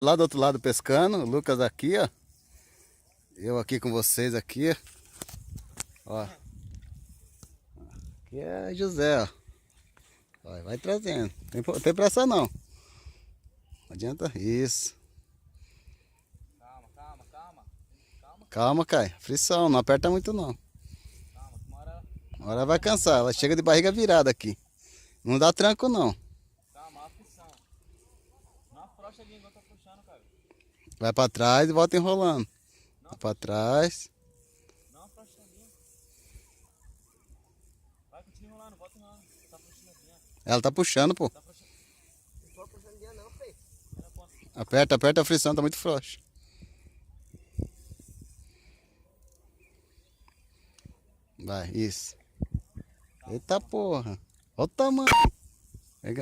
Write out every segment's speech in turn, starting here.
Lá do outro lado pescando, o Lucas aqui, ó. Eu aqui com vocês aqui, ó. Aqui é José, ó. Vai trazendo. Tem pressa não. Não adianta. Isso. Calma, Caio. Frição, não aperta muito não. Uma hora vai cansar. Ela chega de barriga virada aqui. Não dá tranco não. Calma, a frição. Não afrouxa ali igual tá puxando, cara. Vai pra trás e volta enrolando. Vai pra trás. Não afrouxa ali. Vai, continua enrolando, volta enrolando. Tá puxando ali, ó. Ela tá puxando, pô. Tá puxando. Não pode puxar ali não, Fê. Aperta a frição, tá muito frouxa. Vai, isso. Eita porra. Olha o tamanho.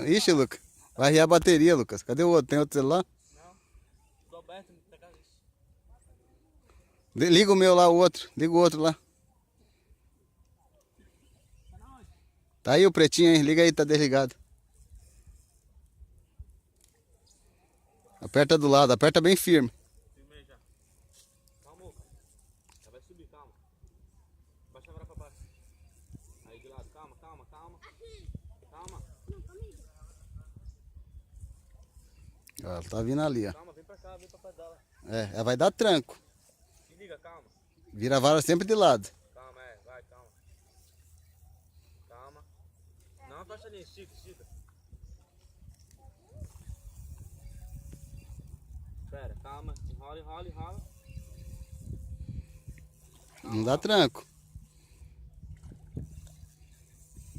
Ixi, Lucas. Vai arriar a bateria, Lucas. Cadê o outro? Tem outro celular? Não. Tô aberto, não pega isso. Liga o meu lá, o outro. Liga o outro lá. Tá aí o pretinho aí. Liga aí, tá desligado. Aperta do lado, aperta bem firme. Firmei já. Calma, cara. Já vai subir, calma. Baixa agora pra baixo. Aí de lado, calma, calma, calma. Calma. Ó, ela tá vindo ali, ó. Calma, vem pra cá, vem pra dela. É, ela vai dar tranco. Se liga, calma. Vira a vara sempre de lado. Calma, vai, calma. Calma. Não, abaixa ali, estica, estica. Espera, calma. Enrola, enrola, enrola. Não dá tranco.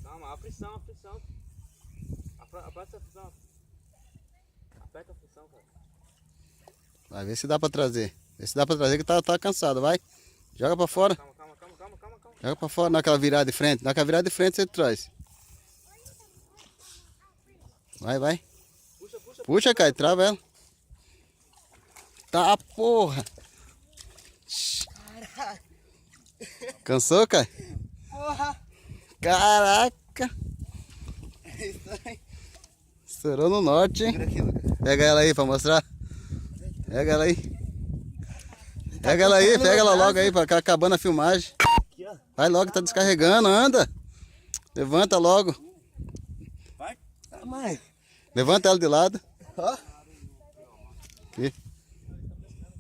Calma, a frição, a frição. Aperta a frição. Aperta a frição, cara. Vai ver se dá pra trazer. Vê se dá pra trazer que tá cansado, vai. Joga pra fora. Calma, calma, calma, calma, calma, calma. Joga pra fora naquela virada de frente. Naquela virada de frente você traz. Vai, vai. Puxa, puxa. Puxa, Caio, trava ela. Tá, porra. Caralho. Cansou, Caio? Porra. Caraca. É isso aí. Estourou no norte, hein? Segura aqui, Lucas. Pega ela aí pra mostrar. Pega ela aí. Pega ela aí, pega ela logo aí, pra cá acabando a filmagem. Aqui, ó. Vai logo, tá descarregando, anda. Levanta logo. Vai. Ah, mãe. Levanta ela de lado. Ó. Aqui.